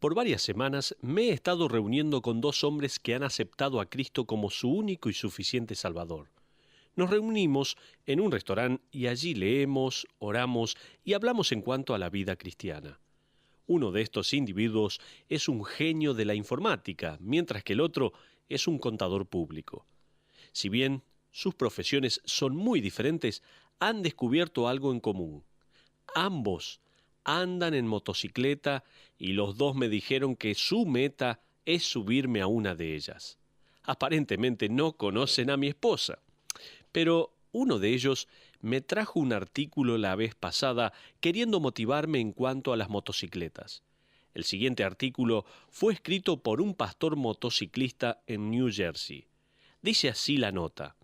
Por varias semanas me he estado reuniendo con dos hombres que han aceptado a Cristo como su único y suficiente Salvador. Nos reunimos en un restaurante y allí leemos, oramos y hablamos en cuanto a la vida cristiana. Uno de estos individuos es un genio de la informática, mientras que el otro es un contador público. Si bien sus profesiones son muy diferentes, han descubierto algo en común. Ambos andan en motocicleta y los dos me dijeron que su meta es subirme a una de ellas. Aparentemente no conocen a mi esposa, pero uno de ellos me trajo un artículo la vez pasada queriendo motivarme en cuanto a las motocicletas. El siguiente artículo fue escrito por un pastor motociclista en New Jersey. Dice así la nota: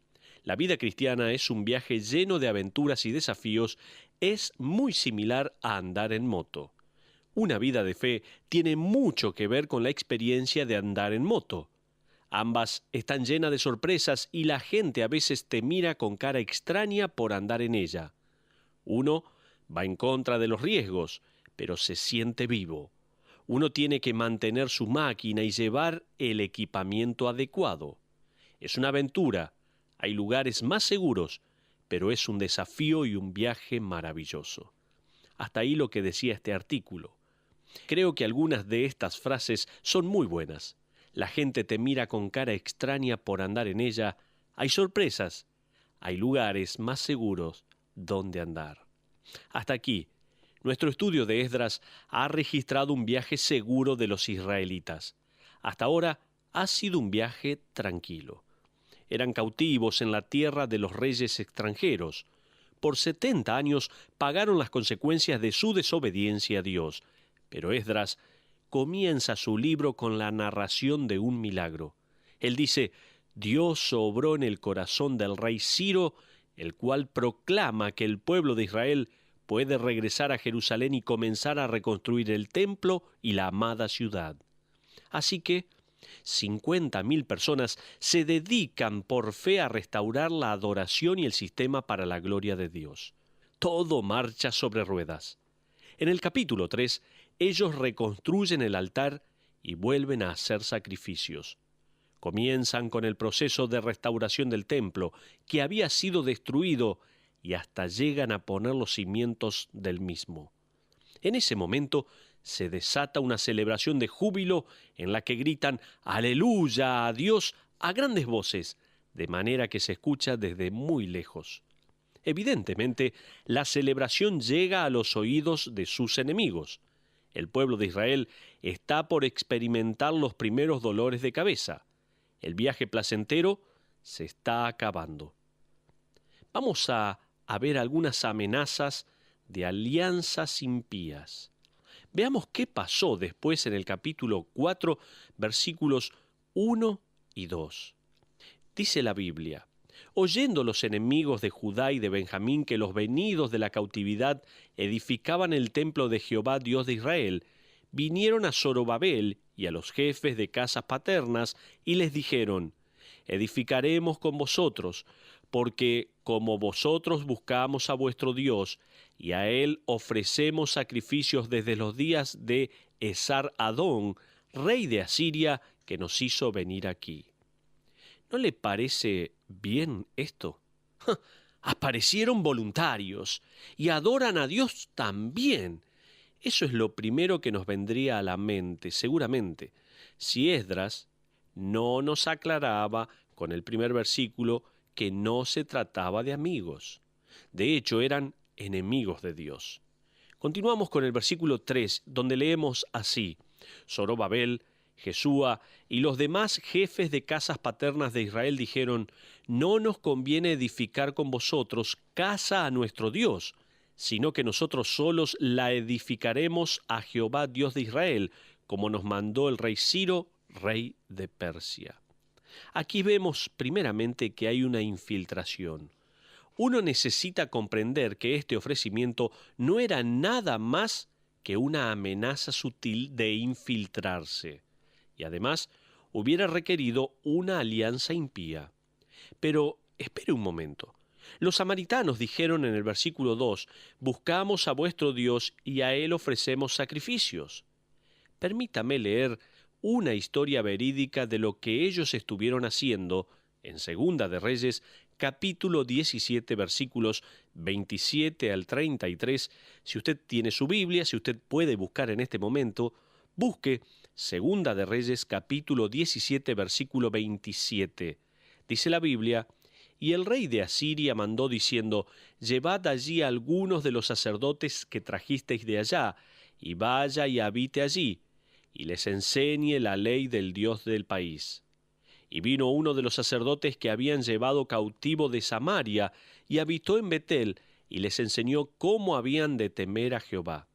la vida cristiana es un viaje lleno de aventuras y desafíos, es muy similar a andar en moto. Una vida de fe tiene mucho que ver con la experiencia de andar en moto. Ambas están llenas de sorpresas y la gente a veces te mira con cara extraña por andar en ella. Uno va en contra de los riesgos, pero se siente vivo. Uno tiene que mantener su máquina y llevar el equipamiento adecuado. Es una aventura. Hay lugares más seguros, pero es un desafío y un viaje maravilloso. Hasta ahí lo que decía este artículo. Creo que algunas de estas frases son muy buenas. La gente te mira con cara extraña por andar en ella. Hay sorpresas. Hay lugares más seguros donde andar. Hasta aquí, nuestro estudio de Esdras ha registrado un viaje seguro de los israelitas. Hasta ahora ha sido un viaje tranquilo. Eran cautivos en la tierra de los reyes extranjeros. Por 70 años pagaron las consecuencias de su desobediencia a Dios. Pero Esdras comienza su libro con la narración de un milagro. Él dice: Dios obró en el corazón del rey Ciro, el cual proclama que el pueblo de Israel puede regresar a Jerusalén y comenzar a reconstruir el templo y la amada ciudad. Así que 50.000 personas se dedican por fe a restaurar la adoración y el sistema para la gloria de Dios. Todo marcha sobre ruedas. En el capítulo 3, ellos reconstruyen el altar y vuelven a hacer sacrificios. Comienzan con el proceso de restauración del templo, que había sido destruido, y hasta llegan a poner los cimientos del mismo. En ese momento se desata una celebración de júbilo en la que gritan «Aleluya a Dios» a grandes voces, de manera que se escucha desde muy lejos. Evidentemente, la celebración llega a los oídos de sus enemigos. El pueblo de Israel está por experimentar los primeros dolores de cabeza. El viaje placentero se está acabando. Vamos a ver algunas amenazas de alianzas impías. Veamos qué pasó después en el capítulo 4, versículos 1 y 2. Dice la Biblia: oyendo los enemigos de Judá y de Benjamín que los venidos de la cautividad edificaban el templo de Jehová Dios de Israel, vinieron a Zorobabel y a los jefes de casas paternas y les dijeron: edificaremos con vosotros, porque como vosotros buscamos a vuestro Dios, y a él ofrecemos sacrificios desde los días de Esar-Adón, rey de Asiria, que nos hizo venir aquí. ¿No le parece bien esto? Aparecieron voluntarios y adoran a Dios también. Eso es lo primero que nos vendría a la mente, seguramente, si Esdras no nos aclaraba con el primer versículo que no se trataba de amigos. De hecho, eran enemigos de Dios. Continuamos con el versículo 3, donde leemos así: Zorobabel, Jesúa y los demás jefes de casas paternas de Israel dijeron: no nos conviene edificar con vosotros casa a nuestro Dios, sino que nosotros solos la edificaremos a Jehová Dios de Israel, como nos mandó el rey Ciro, rey de Persia. Aquí vemos primeramente que hay una infiltración. Uno necesita comprender que este ofrecimiento no era nada más que una amenaza sutil de infiltrarse, y además hubiera requerido una alianza impía. Pero espere un momento. Los samaritanos dijeron en el versículo 2: buscamos a vuestro Dios y a él ofrecemos sacrificios. Permítame leer una historia verídica de lo que ellos estuvieron haciendo en Segunda de Reyes, capítulo 17, versículos 27 al 33. Si usted tiene su Biblia, si usted puede buscar en este momento, busque Segunda de Reyes, capítulo 17, versículo 27. Dice la Biblia: y el rey de Asiria mandó diciendo: llevad allí a algunos de los sacerdotes que trajisteis de allá, y vaya y habite allí, y les enseñe la ley del Dios del país. Y vino uno de los sacerdotes que habían llevado cautivo de Samaria, y habitó en Betel, y les enseñó cómo habían de temer a Jehová.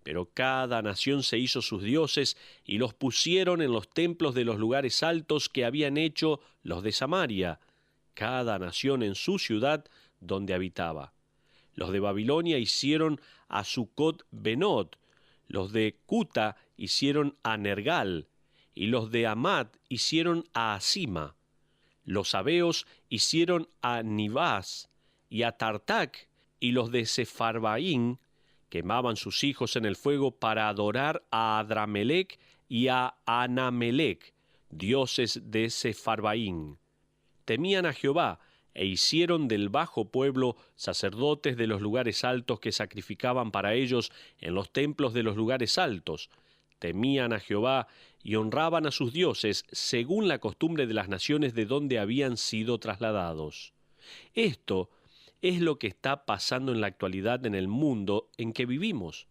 Pero cada nación se hizo sus dioses, y los pusieron en los templos de los lugares altos que habían hecho los de Samaria, cada nación en su ciudad donde habitaba. Los de Babilonia hicieron a Sucot-Benot, los de Cuta hicieron a Nergal, y los de Amad hicieron a Asima. Los sabeos hicieron a Nibás y a Tartac, y los de Sepharvaim quemaban sus hijos en el fuego para adorar a Adramelec y a Anamelec, dioses de Sepharvaim. Temían a Jehová, e hicieron del bajo pueblo sacerdotes de los lugares altos que sacrificaban para ellos en los templos de los lugares altos. Temían a Jehová y honraban a sus dioses según la costumbre de las naciones de donde habían sido trasladados. Esto es lo que está pasando en la actualidad en el mundo en que vivimos.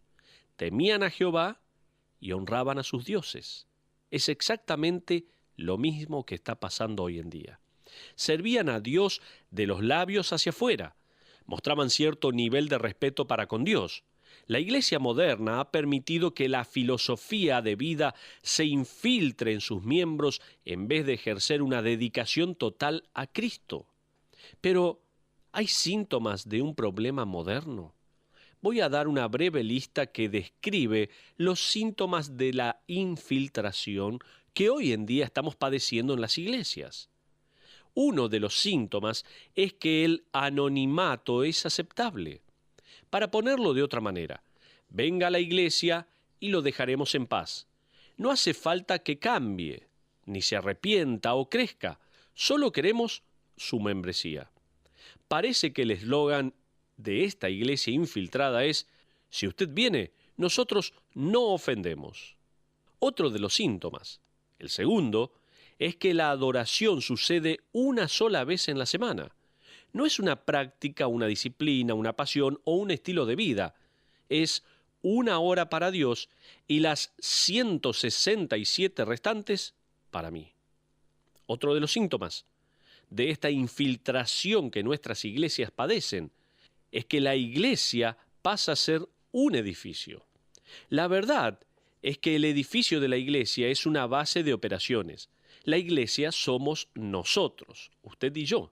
Temían a Jehová y honraban a sus dioses. Es exactamente lo mismo que está pasando hoy en día. Servían a Dios de los labios hacia afuera, mostraban cierto nivel de respeto para con Dios. La Iglesia moderna ha permitido que la filosofía de vida se infiltre en sus miembros en vez de ejercer una dedicación total a Cristo. Pero, ¿hay síntomas de un problema moderno? Voy a dar una breve lista que describe los síntomas de la infiltración que hoy en día estamos padeciendo en las iglesias. Uno de los síntomas es que el anonimato es aceptable. Para ponerlo de otra manera, venga a la iglesia y lo dejaremos en paz. No hace falta que cambie, ni se arrepienta o crezca, solo queremos su membresía. Parece que el eslogan de esta iglesia infiltrada es: si usted viene, nosotros no ofendemos. Otro de los síntomas, el segundo, es que la adoración sucede una sola vez en la semana. No es una práctica, una disciplina, una pasión o un estilo de vida. Es una hora para Dios y las 167 restantes para mí. Otro de los síntomas de esta infiltración que nuestras iglesias padecen es que la iglesia pasa a ser un edificio. La verdad es que el edificio de la iglesia es una base de operaciones. La iglesia somos nosotros, usted y yo.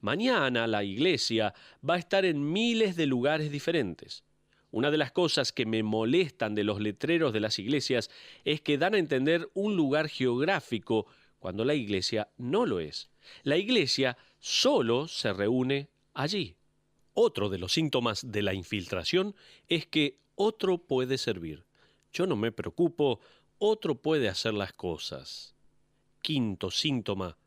Mañana la iglesia va a estar en miles de lugares diferentes. Una de las cosas que me molestan de los letreros de las iglesias es que dan a entender un lugar geográfico cuando la iglesia no lo es. La iglesia solo se reúne allí. Otro de los síntomas de la infiltración es que otro puede servir. Yo no me preocupo, otro puede hacer las cosas. Quinto síntoma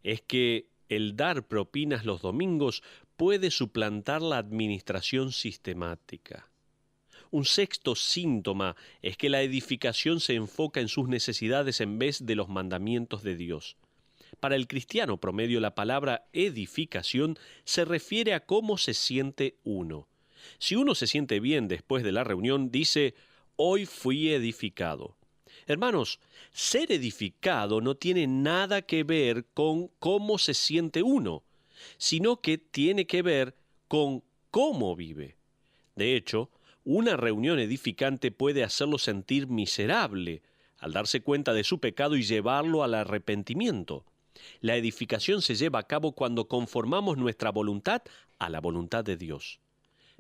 es que el dar propinas los domingos puede suplantar la administración sistemática. Un sexto síntoma es que la edificación se enfoca en sus necesidades en vez de los mandamientos de Dios. Para el cristiano promedio, la palabra edificación se refiere a cómo se siente uno. Si uno se siente bien después de la reunión, dice: hoy fui edificado. Hermanos, ser edificado no tiene nada que ver con cómo se siente uno, sino que tiene que ver con cómo vive. De hecho, una reunión edificante puede hacerlo sentir miserable al darse cuenta de su pecado y llevarlo al arrepentimiento. La edificación se lleva a cabo cuando conformamos nuestra voluntad a la voluntad de Dios.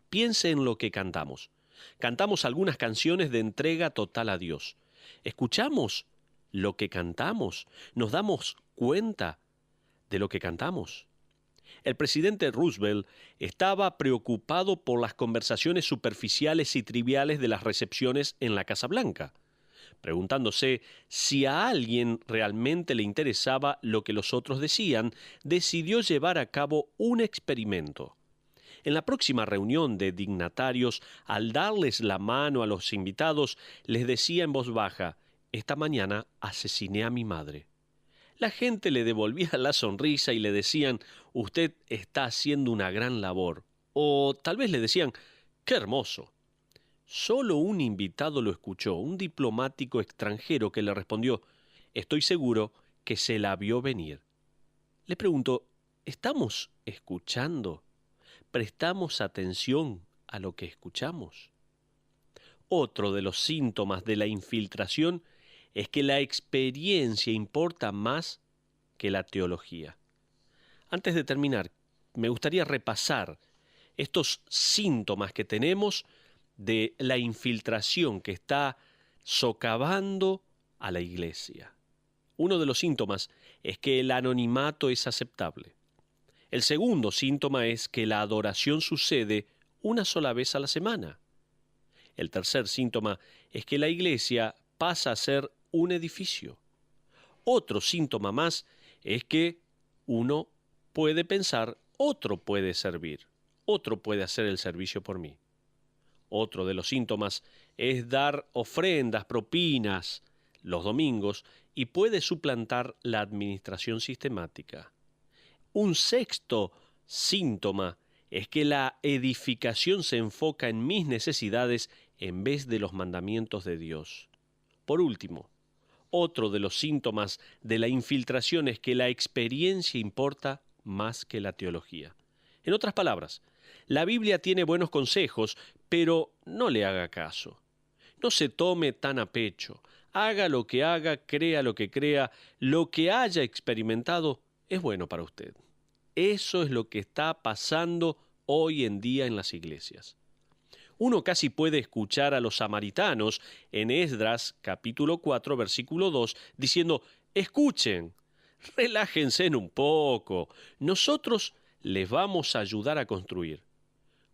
Piense en lo que cantamos. Cantamos algunas canciones de entrega total a Dios. ¿Escuchamos lo que cantamos? ¿Nos damos cuenta de lo que cantamos? El presidente Roosevelt estaba preocupado por las conversaciones superficiales y triviales de las recepciones en la Casa Blanca. Preguntándose si a alguien realmente le interesaba lo que los otros decían, decidió llevar a cabo un experimento. En la próxima reunión de dignatarios, al darles la mano a los invitados, les decía en voz baja: «Esta mañana asesiné a mi madre». La gente le devolvía la sonrisa y le decían: «Usted está haciendo una gran labor». O tal vez le decían: «¡Qué hermoso!». Solo un invitado lo escuchó, un diplomático extranjero que le respondió: «Estoy seguro que se la vio venir». Le pregunto: ¿estamos escuchando? ¿Prestamos atención a lo que escuchamos? Otro de los síntomas de la infiltración es que la experiencia importa más que la teología. Antes de terminar, me gustaría repasar estos síntomas que tenemos de la infiltración que está socavando a la iglesia. Uno de los síntomas es que el anonimato es aceptable. El segundo síntoma es que la adoración sucede una sola vez a la semana. El tercer síntoma es que la iglesia pasa a ser un edificio. Otro síntoma más es que uno puede pensar: otro puede servir, otro puede hacer el servicio por mí. Otro de los síntomas es dar ofrendas, propinas, los domingos, y puede suplantar la administración sistemática. Un sexto síntoma es que la edificación se enfoca en mis necesidades en vez de los mandamientos de Dios. Por último, otro de los síntomas de la infiltración es que la experiencia importa más que la teología. En otras palabras, la Biblia tiene buenos consejos, pero no le haga caso. No se tome tan a pecho. Haga lo que haga, crea lo que crea, lo que haya experimentado es bueno para usted. Eso es lo que está pasando hoy en día en las iglesias. Uno casi puede escuchar a los samaritanos en Esdras capítulo 4 versículo 2 diciendo: «Escuchen, relájense un poco, nosotros les vamos a ayudar a construir».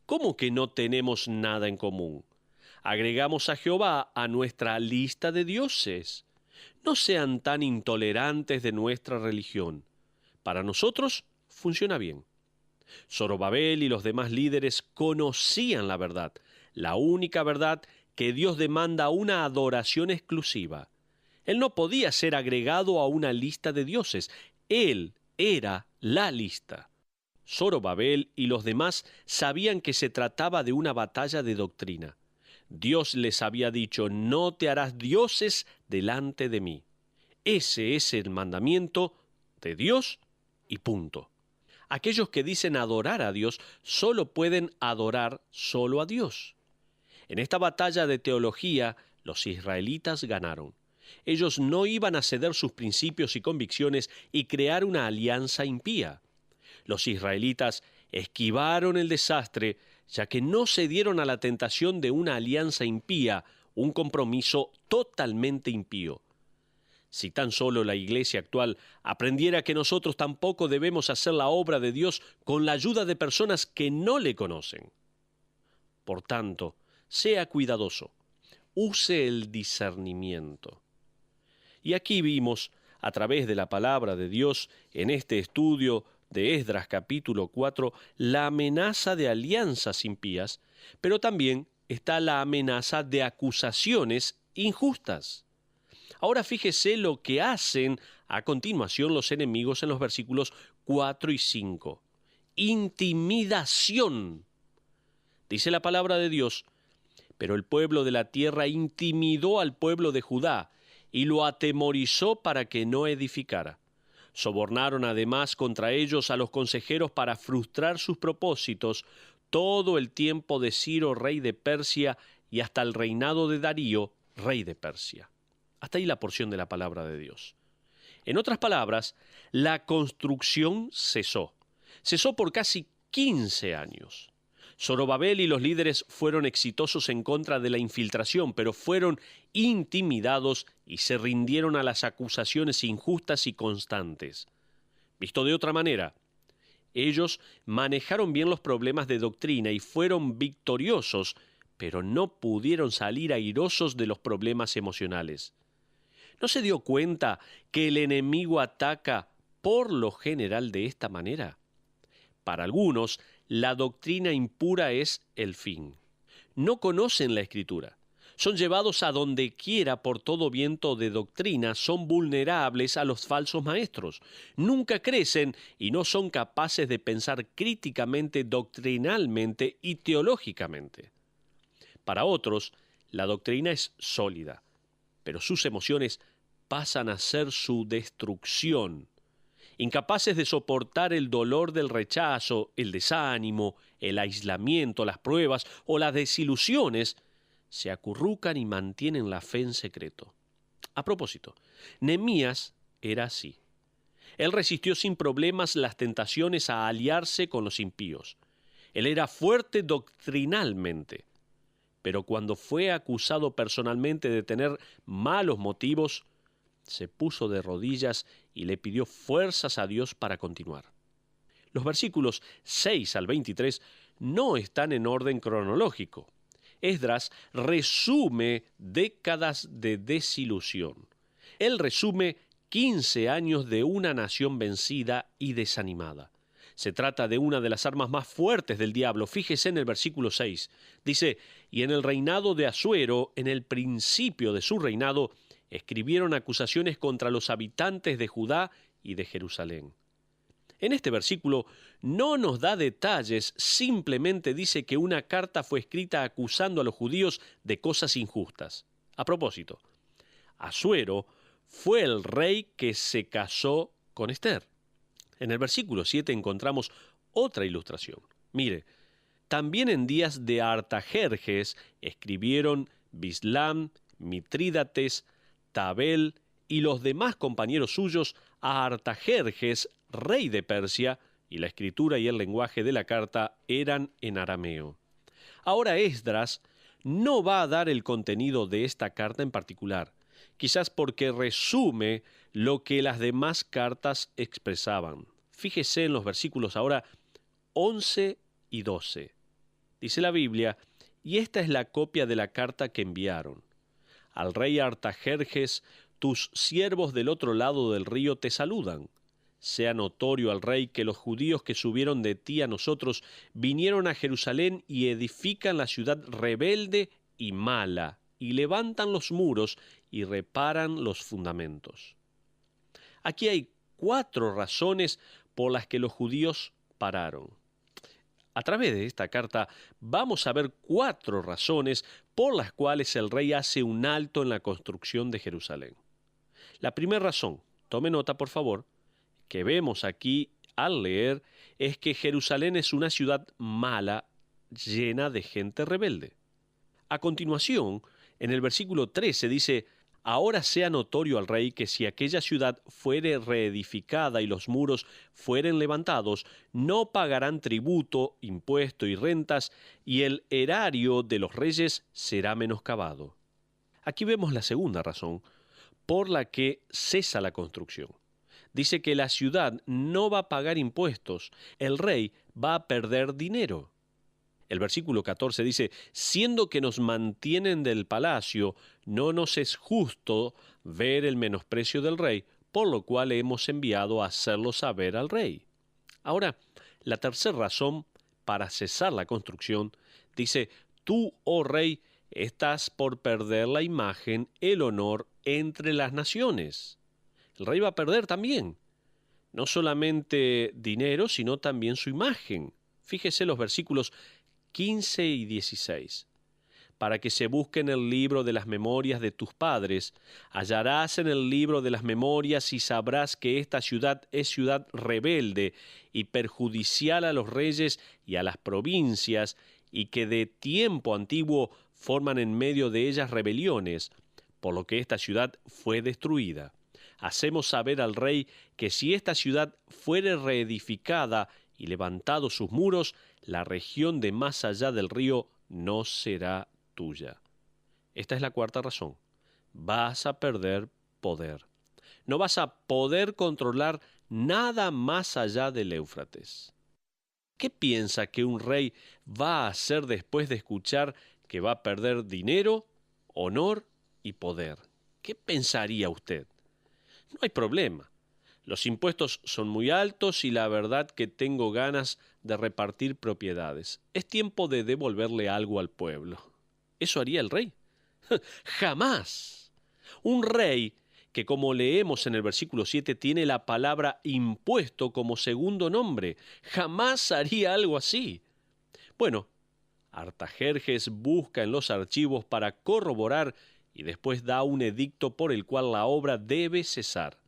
¿Cómo que no tenemos nada en común? Agregamos a Jehová a nuestra lista de dioses. No sean tan intolerantes de nuestra religión. Para nosotros funciona bien. Zorobabel y los demás líderes conocían la verdad, la única verdad que Dios demanda una adoración exclusiva. Él no podía ser agregado a una lista de dioses. Él era la lista. Zorobabel y los demás sabían que se trataba de una batalla de doctrina. Dios les había dicho: «No te harás dioses delante de mí». Ese es el mandamiento de Dios y punto. Aquellos que dicen adorar a Dios solo pueden adorar solo a Dios. En esta batalla de teología, los israelitas ganaron. Ellos no iban a ceder sus principios y convicciones y crear una alianza impía. Los israelitas esquivaron el desastre, ya que no cedieron a la tentación de una alianza impía, un compromiso totalmente impío. Si tan solo la iglesia actual aprendiera que nosotros tampoco debemos hacer la obra de Dios con la ayuda de personas que no le conocen. Por tanto, sea cuidadoso, use el discernimiento. Y aquí vimos, a través de la palabra de Dios, en este estudio de Esdras capítulo 4, la amenaza de alianzas impías, pero también está la amenaza de acusaciones injustas. Ahora fíjese lo que hacen a continuación los enemigos en los versículos 4 y 5. Intimidación. Dice la palabra de Dios: «Pero el pueblo de la tierra intimidó al pueblo de Judá y lo atemorizó para que no edificara. Sobornaron además contra ellos a los consejeros para frustrar sus propósitos todo el tiempo de Ciro, rey de Persia, y hasta el reinado de Darío, rey de Persia». Hasta ahí la porción de la palabra de Dios. En otras palabras, la construcción cesó. Cesó por casi 15 años. Zorobabel y los líderes fueron exitosos en contra de la infiltración, pero fueron intimidados y se rindieron a las acusaciones injustas y constantes. Visto de otra manera, ellos manejaron bien los problemas de doctrina y fueron victoriosos, pero no pudieron salir airosos de los problemas emocionales. ¿No se dio cuenta que el enemigo ataca por lo general de esta manera? Para algunos, la doctrina impura es el fin. No conocen la Escritura. Son llevados a donde quiera por todo viento de doctrina, son vulnerables a los falsos maestros. Nunca crecen y no son capaces de pensar críticamente, doctrinalmente y teológicamente. Para otros, la doctrina es sólida, pero sus emociones pasan a ser su destrucción. Incapaces de soportar el dolor del rechazo, el desánimo, el aislamiento, las pruebas o las desilusiones, se acurrucan y mantienen la fe en secreto. A propósito, Nehemías era así. Él resistió sin problemas las tentaciones a aliarse con los impíos. Él era fuerte doctrinalmente, pero cuando fue acusado personalmente de tener malos motivos, se puso de rodillas y le pidió fuerzas a Dios para continuar. Los versículos 6 al 23 no están en orden cronológico. Esdras resume décadas de desilusión. Él resume 15 años de una nación vencida y desanimada. Se trata de una de las armas más fuertes del diablo. Fíjese en el versículo 6. Dice, y en el reinado de Asuero, en el principio de su reinado, escribieron acusaciones contra los habitantes de Judá y de Jerusalén. En este versículo no nos da detalles, simplemente dice que una carta fue escrita acusando a los judíos de cosas injustas. A propósito, Asuero fue el rey que se casó con Ester. En el versículo 7 encontramos otra ilustración. Mire, también en días de Artajerjes escribieron Bislam, Mitrídates, Tabel y los demás compañeros suyos a Artajerjes, rey de Persia, y la escritura y el lenguaje de la carta eran en arameo. Ahora Esdras no va a dar el contenido de esta carta en particular, quizás porque resume lo que las demás cartas expresaban. Fíjese en los versículos ahora 11 y 12. Dice la Biblia, y esta es la copia de la carta que enviaron. Al rey Artajerjes, tus siervos del otro lado del río te saludan. Sea notorio al rey que los judíos que subieron de ti a nosotros vinieron a Jerusalén y edifican la ciudad rebelde y mala, y levantan los muros y reparan los fundamentos. Aquí hay 4 razones por las que los judíos pararon. A través de esta carta vamos a ver 4 razones por las cuales el rey hace un alto en la construcción de Jerusalén. La primera razón, tome nota por favor, que vemos aquí al leer es que Jerusalén es una ciudad mala, llena de gente rebelde. A continuación, en el versículo 13 dice, ahora sea notorio al rey que si aquella ciudad fuere reedificada y los muros fueren levantados, no pagarán tributo, impuesto y rentas, y el erario de los reyes será menoscabado. Aquí vemos la segunda razón por la que cesa la construcción. Dice que la ciudad no va a pagar impuestos, el rey va a perder dinero. El versículo 14 dice, siendo que nos mantienen del palacio, no nos es justo ver el menosprecio del rey, por lo cual hemos enviado a hacerlo saber al rey. Ahora, la tercera razón para cesar la construcción, dice, tú, oh rey, estás por perder la imagen, el honor entre las naciones. El rey va a perder también, no solamente dinero, sino también su imagen. Fíjese los versículos 15 y 16. Para que se busque en el libro de las memorias de tus padres, hallarás en el libro de las memorias y sabrás que esta ciudad es ciudad rebelde y perjudicial a los reyes y a las provincias, y que de tiempo antiguo forman en medio de ellas rebeliones, por lo que esta ciudad fue destruida. Hacemos saber al rey que si esta ciudad fuere reedificada y levantados sus muros, la región de más allá del río no será tuya. Esta es la cuarta razón. Vas a perder poder. No vas a poder controlar nada más allá del Éufrates. ¿Qué piensa que un rey va a hacer después de escuchar que va a perder dinero, honor y poder. ¿Qué pensaría usted? No hay problema. Los impuestos son muy altos y la verdad que tengo ganas de repartir propiedades. Es tiempo de devolverle algo al pueblo. ¿Eso haría el rey? ¡Jamás! Un rey que, como leemos en el versículo 7, tiene la palabra impuesto como segundo nombre. Jamás haría algo así. Bueno, Artajerjes busca en los archivos para corroborar y después da un edicto por el cual la obra debe cesar.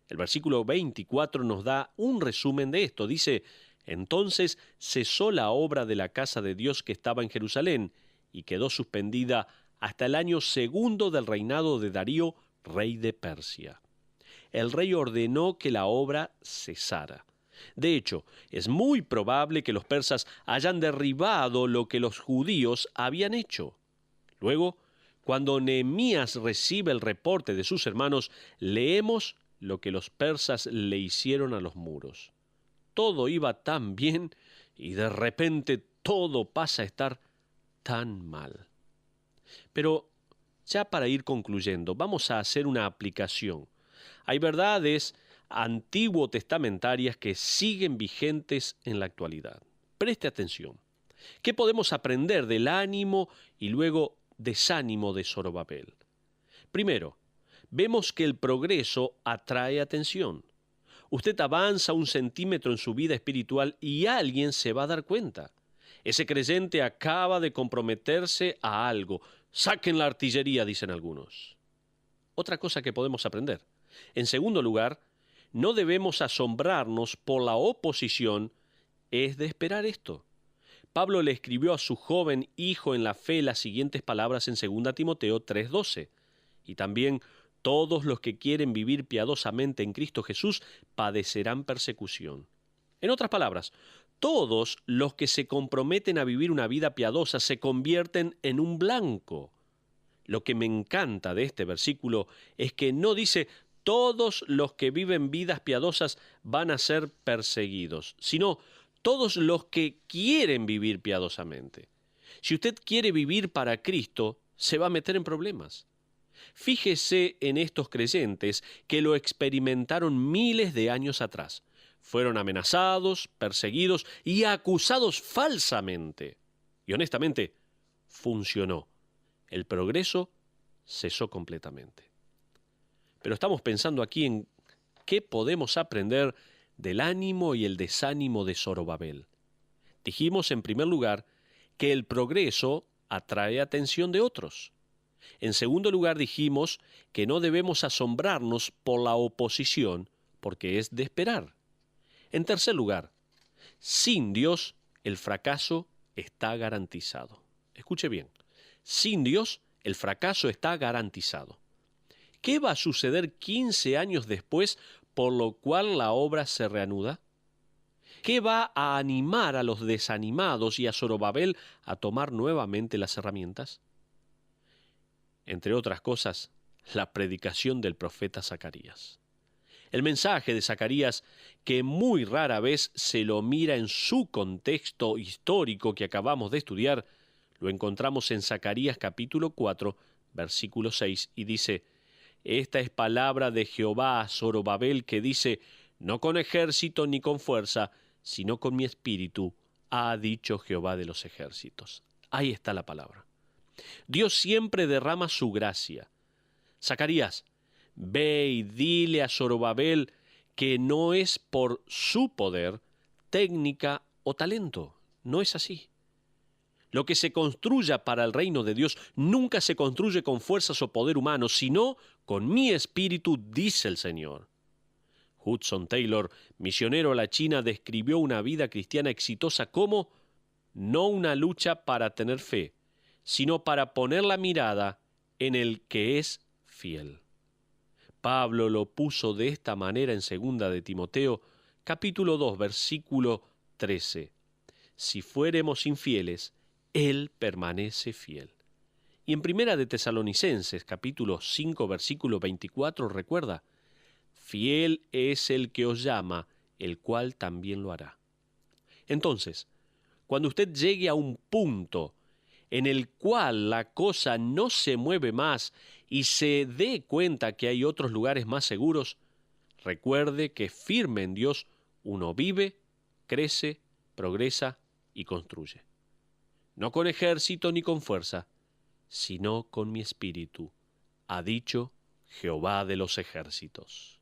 El versículo 24 nos da un resumen de esto. Dice: entonces cesó la obra de la casa de Dios que estaba en Jerusalén y quedó suspendida hasta el año segundo del reinado de Darío, rey de Persia. El rey ordenó que la obra cesara. De hecho, es muy probable que los persas hayan derribado lo que los judíos habían hecho. Luego, cuando Nehemías recibe el reporte de sus hermanos, leemos lo que los persas le hicieron a los muros. Todo iba tan bien y de repente todo pasa a estar tan mal. Pero ya para ir concluyendo, vamos a hacer una aplicación. Hay verdades antiguo testamentarias que siguen vigentes en la actualidad. Preste atención. ¿Qué podemos aprender del ánimo y luego desánimo de Zorobabel? Primero, vemos que el progreso atrae atención. Usted avanza 1 centímetro en su vida espiritual y alguien se va a dar cuenta. Ese creyente acaba de comprometerse a algo. Saquen la artillería, dicen algunos. Otra cosa que podemos aprender. En segundo lugar, no debemos asombrarnos por la oposición, es de esperar esto. Pablo le escribió a su joven hijo en la fe las siguientes palabras en 2 Timoteo 3:12. Y también todos los que quieren vivir piadosamente en Cristo Jesús padecerán persecución. En otras palabras, todos los que se comprometen a vivir una vida piadosa se convierten en un blanco. Lo que me encanta de este versículo es que no dice todos los que viven vidas piadosas van a ser perseguidos, sino todos los que quieren vivir piadosamente. Si usted quiere vivir para Cristo, se va a meter en problemas. Fíjese en estos creyentes que lo experimentaron miles de años atrás. Fueron amenazados, perseguidos y acusados falsamente. Y honestamente, funcionó. El progreso cesó completamente. Pero estamos pensando aquí en qué podemos aprender del ánimo y el desánimo de Zorobabel. Dijimos en primer lugar que el progreso atrae atención de otros. En segundo lugar dijimos que no debemos asombrarnos por la oposición porque es de esperar. En tercer lugar, sin Dios el fracaso está garantizado. Escuche bien, sin Dios el fracaso está garantizado. ¿Qué va a suceder 15 años después por lo cual la obra se reanuda? ¿Qué va a animar a los desanimados y a Zorobabel a tomar nuevamente las herramientas? Entre otras cosas, la predicación del profeta Zacarías. El mensaje de Zacarías, que muy rara vez se lo mira en su contexto histórico que acabamos de estudiar, lo encontramos en Zacarías capítulo 4, versículo 6, y dice: esta es palabra de Jehová a Zorobabel que dice: no con ejército ni con fuerza, sino con mi espíritu, ha dicho Jehová de los ejércitos. Ahí está la palabra. Dios siempre derrama su gracia. Zacarías, ve y dile a Zorobabel que no es por su poder, técnica o talento. No es así. Lo que se construya para el reino de Dios nunca se construye con fuerzas o poder humano, sino con mi espíritu, dice el Señor. Hudson Taylor, misionero a la China, describió una vida cristiana exitosa como no una lucha para tener fe, sino para poner la mirada en el que es fiel. Pablo lo puso de esta manera en 2 de Timoteo, capítulo 2, versículo 13. Si fuéremos infieles, Él permanece fiel. Y en 1 de Tesalonicenses, capítulo 5, versículo 24, recuerda: fiel es el que os llama, el cual también lo hará. Entonces, cuando usted llegue a un punto en el cual la cosa no se mueve más y se dé cuenta que hay otros lugares más seguros, recuerde que firme en Dios uno vive, crece, progresa y construye. No con ejército ni con fuerza, sino con mi espíritu, ha dicho Jehová de los ejércitos.